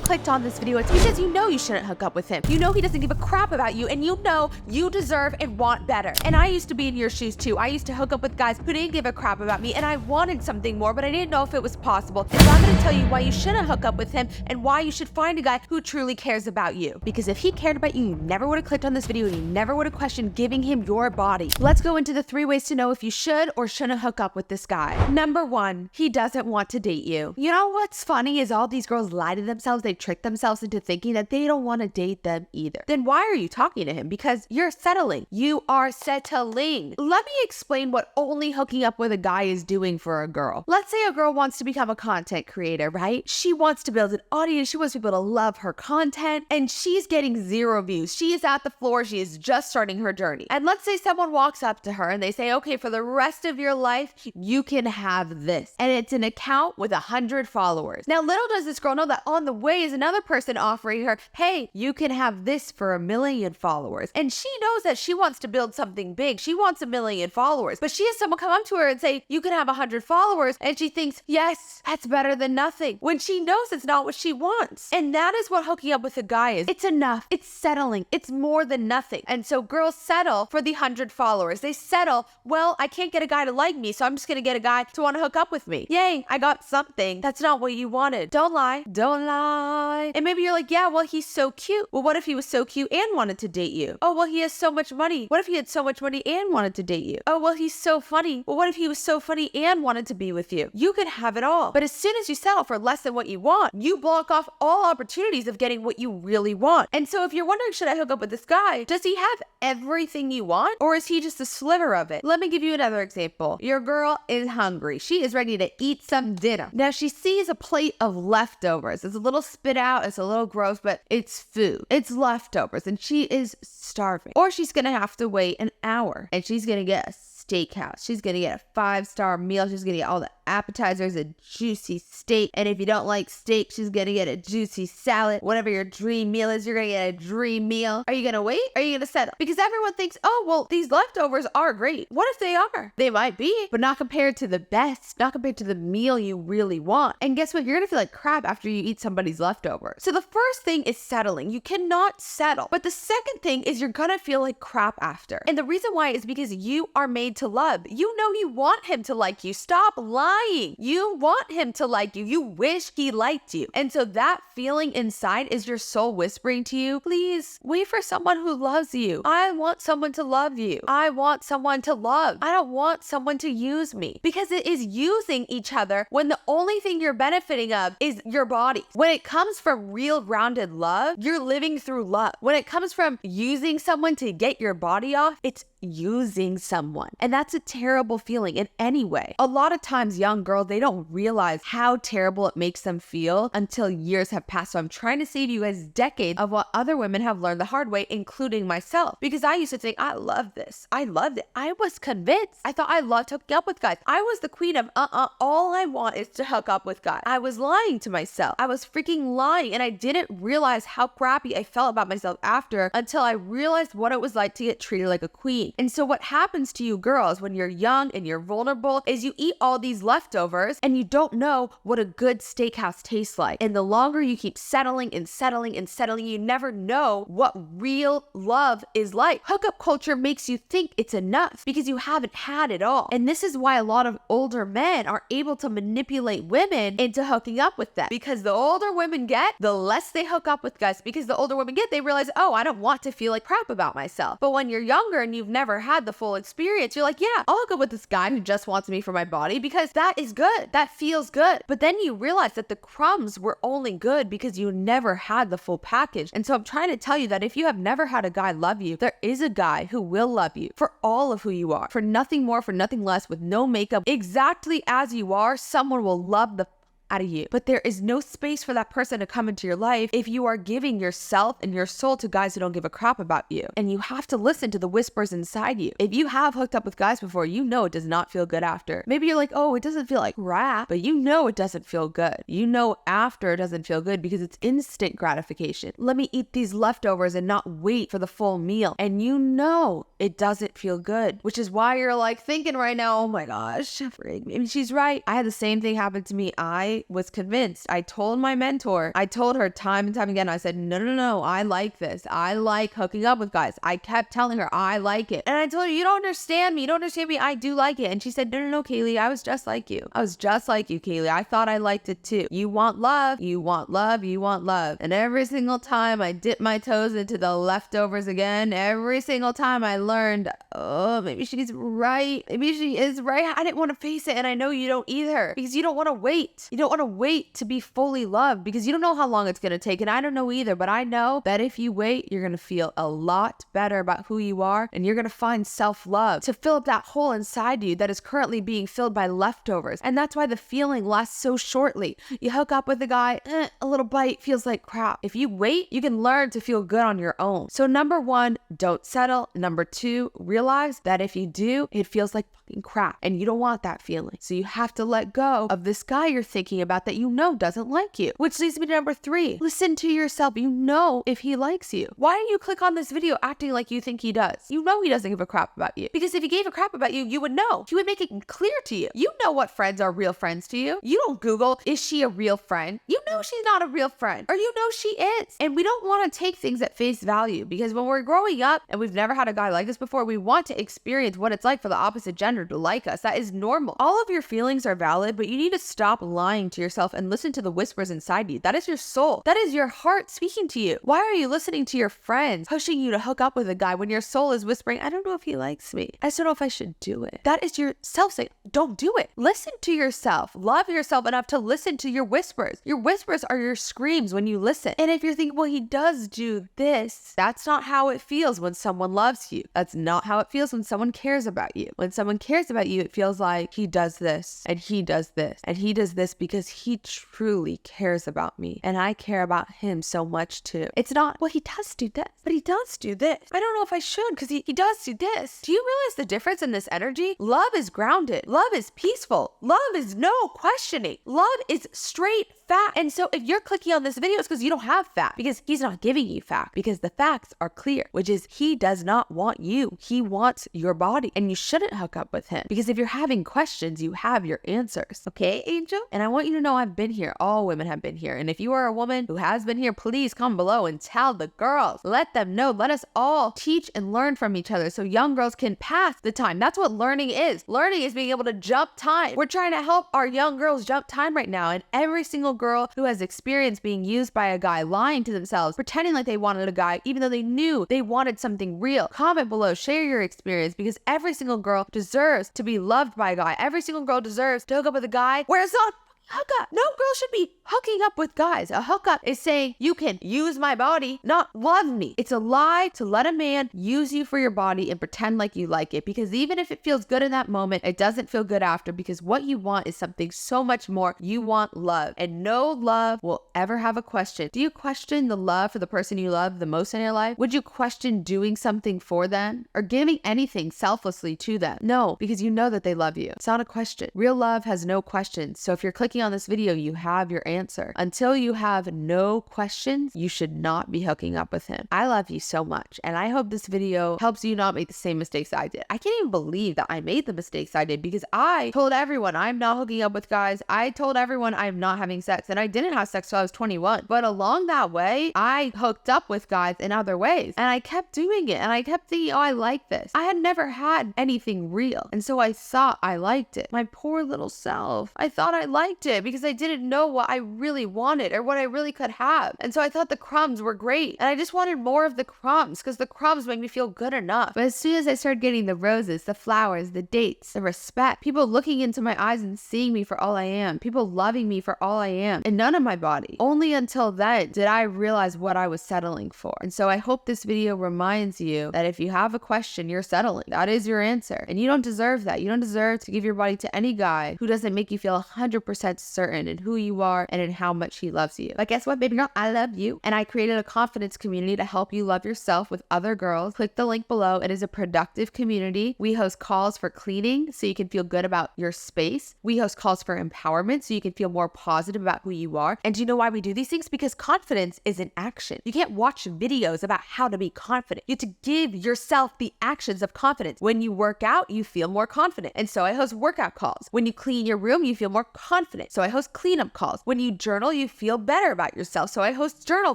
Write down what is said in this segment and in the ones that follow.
clicked on this video, it's because you know you shouldn't hook up with him. You know he doesn't give a crap about you, and you know you deserve and want better. And I used to be in your shoes too. I used to hook up with guys who didn't give a crap about me, and I wanted something more, but I didn't know if it was possible. And so I'm gonna tell you why you shouldn't hook up with him and why you should find a guy who truly cares about you. Because if he cared about you, you never would have clicked on this video, and you never would have questioned giving him your body. Let's go into the 3 ways to know if you should or shouldn't hook up with this guy. Number 1, he doesn't want to date you. You know what's funny is all these girls lie to themselves. They trick themselves into thinking that they don't want to date them either. Then why are you talking to him? Because you're settling. You are settling. Let me explain what only hooking up with a guy is doing for a girl. Let's say a girl wants to become a content creator, right? She wants to build an audience. She wants people to love her content, and she's getting 0 views. She is at the floor. She is just starting her journey. And let's say someone walks up to her and they say, okay, for the rest of your life, you can have this. And it's an account with 100 followers. Now, little does this girl know that on the way is another person offering her, hey, you can have this for 1 million followers. And she knows that she wants to build something big. She wants 1 million followers. But she has someone come up to her and say, you can have 100 followers. And she thinks, yes, that's better than nothing. When she knows it's not what she wants. And that is what hooking up with a guy is. It's enough. It's settling. It's more than nothing. And so girls settle for the 100 followers. They settle, well, I can't get a guy to like me, so I'm just going to get a guy to want to hook up with me. Yay, I got something. That's not what you wanted. Don't lie. Don't lie. And maybe you're like, yeah, well, he's so cute. Well, what if he was so cute and wanted to date you? Oh, well, he has so much money. What if he had so much money and wanted to date you? Oh, well, he's so funny. Well, what if he was so funny and wanted to be with you? You could have it all. But as soon as you settle for less than what you want, you block off all opportunities of getting what you really want. And so if you're wondering, should I hook up with this guy? Does he have everything you want? Or is he just a sliver of it? Let me give you another example. Your girl is hungry. She is ready to eat some dinner. Now she sees a plate of leftovers. It's a little spit out. It's a little gross, but it's food. It's leftovers and she is starving. Or she's going to have to wait an hour and she's going to get a steakhouse. She's going to get a 5-star meal. She's going to get all the appetizers, a juicy steak. And if you don't like steak, she's going to get a juicy salad. Whatever your dream meal is, you're going to get a dream meal. Are you going to wait? Or are you going to settle? Because everyone thinks, oh, well, these leftovers are great. What if they are? They might be, but not compared to the best, not compared to the meal you really want. And guess what? You're going to feel like crap after you eat somebody's leftovers. So the first thing is settling. You cannot settle. But the second thing is you're going to feel like crap after. And the reason why is because you are made to love. You know you want him to like you. Stop lying. You want him to like you. You wish he liked you. And so that feeling inside is your soul whispering to you, please wait for someone who loves you. I want someone to love you. I want someone to love. I don't want someone to use me, because it is using each other when the only thing you're benefiting of is your body. When it comes from real grounded love, you're living through love. When it comes from using someone to get your body off, it's using someone. And that's a terrible feeling in any way. A lot of times young girls, they don't realize how terrible it makes them feel until years have passed. So I'm trying to save you guys decades of what other women have learned the hard way, including myself. Because I used to think, I love this. I loved it. I was convinced. I thought I loved hooking up with guys. I was the queen of all I want is to hook up with guys. I was lying to myself. I was freaking lying. And I didn't realize how crappy I felt about myself after until I realized what it was like to get treated like a queen. And so what happens to you girls when you're young and you're vulnerable is you eat all these leftovers and you don't know what a good steakhouse tastes like. And the longer you keep settling and settling and settling, you never know what real love is like. Hookup culture makes you think it's enough because you haven't had it all. And this is why a lot of older men are able to manipulate women into hooking up with them. Because the older women get, the less they hook up with guys. Because the older women get, they realize, oh, I don't want to feel like crap about myself. But when you're younger and you've never had the full experience, you're like, yeah, I'll hook up with this guy who just wants me for my body because that is good. That feels good. But then you realize that the crumbs were only good because you never had the full package. And so I'm trying to tell you that if you have never had a guy love you, there is a guy who will love you for all of who you are, for nothing more, for nothing less, with no makeup, exactly as you are. Someone will love the out of you. But there is no space for that person to come into your life if you are giving yourself and your soul to guys who don't give a crap about you. And you have to listen to the whispers inside you. If you have hooked up with guys before, you know it does not feel good after. Maybe you're like, oh, it doesn't feel like crap, but you know it doesn't feel good. You know after it doesn't feel good because it's instant gratification. Let me eat these leftovers and not wait for the full meal. And you know it doesn't feel good, which is why you're like thinking right now, oh my gosh, maybe she's right. I had the same thing happen to me. I I was convinced. I told my mentor, I told her time and time again, I said, no, I like this. I like hooking up with guys. I kept telling her, I like it. And I told her, you don't understand me. You don't understand me. I do like it. And she said, no, Kaylee, I was just like you. I was just like you, Kaylee. I thought I liked it too. You want love. You want love. You want love. And every single time I dipped my toes into the leftovers again, every single time I learned, oh, maybe she's right. Maybe she is right. I didn't want to face it. And I know you don't either, because you don't want to wait. You don't want to wait to be fully loved, because you don't know how long it's going to take. And I don't know either, but I know that if you wait, you're going to feel a lot better about who you are. And you're going to find self-love to fill up that hole inside you that is currently being filled by leftovers. And that's why the feeling lasts so shortly. You hook up with a guy, a little bite feels like crap. If you wait, you can learn to feel good on your own. So number one, don't settle. Number two, realize that if you do, it feels like fucking crap and you don't want that feeling. So you have to let go of this guy you're thinking about that you know doesn't like you. Which leads me to number three, listen to yourself. You know if he likes you. Why didn't you click on this video acting like you think he does? You know he doesn't give a crap about you, because if he gave a crap about you, you would know. He would make it clear to you. You know what friends are real friends to you. You don't Google, is she a real friend? You know she's not a real friend, or you know she is. And we don't want to take things at face value, because when we're growing up and we've never had a guy like us before, we want to experience what it's like for the opposite gender to like us. That is normal. All of your feelings are valid, but you need to stop lying to yourself and listen to the whispers inside you. That is your soul. That is your heart speaking to you. Why are you listening to your friends pushing you to hook up with a guy when your soul is whispering, I don't know if he likes me. I just don't know if I should do it. That is your self saying, don't do it. Listen to yourself. Love yourself enough to listen to your whispers. Your whispers are your screams when you listen. And if you're thinking, well, he does do this, that's not how it feels when someone loves you. That's not how it feels when someone cares about you. When someone cares about you, it feels like he does this and he does this and he does this because he truly cares about me and I care about him so much too. It's not, well, he does do this, but he does do this. I don't know if I should because he does do this. Do you realize the difference in this energy? Love is grounded. Love is peaceful. Love is no questioning. Love is straight fact. And so if you're clicking on this video, it's because you don't have fact, because he's not giving you fact, because the facts are clear, which is he does not want you. He wants your body, and you shouldn't hook up with him, because if you're having questions, you have your answers. Okay, Angel? And I want you to know I've been here. All women have been here. And if you are a woman who has been here, please come below and tell the girls. Let them know. Let us all teach and learn from each other so young girls can pass the time. That's what learning is. Learning is being able to jump time. We're trying to help our young girls jump time right now, and every single girl who has experienced being used by a guy, lying to themselves, pretending like they wanted a guy, even though they knew they wanted something real. Comment below, share your experience, because every single girl deserves to be loved by a guy. Every single girl deserves to hook up with a guy where it's not hookup. No girl should be hooking up with guys. A hookup is saying you can use my body, not love me. It's a lie to let a man use you for your body and pretend like you like it, because even if it feels good in that moment, it doesn't feel good after, because what you want is something so much more. You want love, and no love will ever have a question. Do you question the love for the person you love the most in your life? Would you question doing something for them or giving anything selflessly to them? No, because you know that they love you. It's not a question. Real love has no questions. So if you're clicking on this video, you have your answer. Until you have no questions, you should not be hooking up with him. I love you so much, and I hope this video helps you not make the same mistakes I did. I can't even believe that I made the mistakes I did, because I told everyone I'm not hooking up with guys. I told everyone I'm not having sex, and I didn't have sex till I was 21. But along that way, I hooked up with guys in other ways, and I kept doing it, and I kept thinking, oh, I like this. I had never had anything real, and so I thought I liked it. My poor little self. I thought I liked it because I didn't know what I really wanted or what I really could have. And so I thought the crumbs were great, and I just wanted more of the crumbs because the crumbs made me feel good enough. But as soon as I started getting the roses, the flowers, the dates, the respect, people looking into my eyes and seeing me for all I am, people loving me for all I am, and none of my body, only until then did I realize what I was settling for. And so I hope this video reminds you that if you have a question, you're settling. That is your answer, and you don't deserve that. You don't deserve to give your body to any guy who doesn't make you feel 100% certain in who you are and in how much he loves you. But guess what, baby girl? I love you, and I created a confidence community to help you love yourself with other girls. Click the link below. It is a productive community. We host calls for cleaning so you can feel good about your space. We host calls for empowerment so you can feel more positive about who you are. And do you know why we do these things? Because confidence is an action. You can't watch videos about how to be confident. You have to give yourself the actions of confidence. When you work out, you feel more confident. And so I host workout calls. When you clean your room, you feel more confident. confident. So I host cleanup calls. When you journal, you feel better about yourself. So I host journal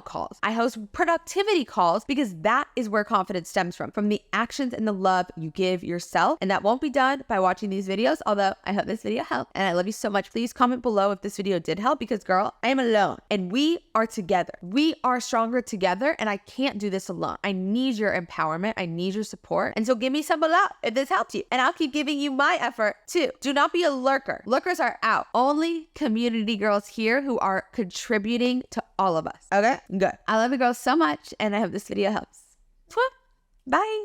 calls. I host productivity calls because that is where confidence stems from the actions and the love you give yourself. And that won't be done by watching these videos, although I hope this video helped. And I love you so much. Please comment below if this video did help because girl, I am alone and we are together. We are stronger together and I can't do this alone. I need your empowerment. I need your support. And so give me some below if this helped you. And I'll keep giving you my effort too. Do not be a lurker. Lurkers are out. Only community girls here who are contributing to all of us. Okay? Good. I love you girls so much and I hope this video helps. Bye.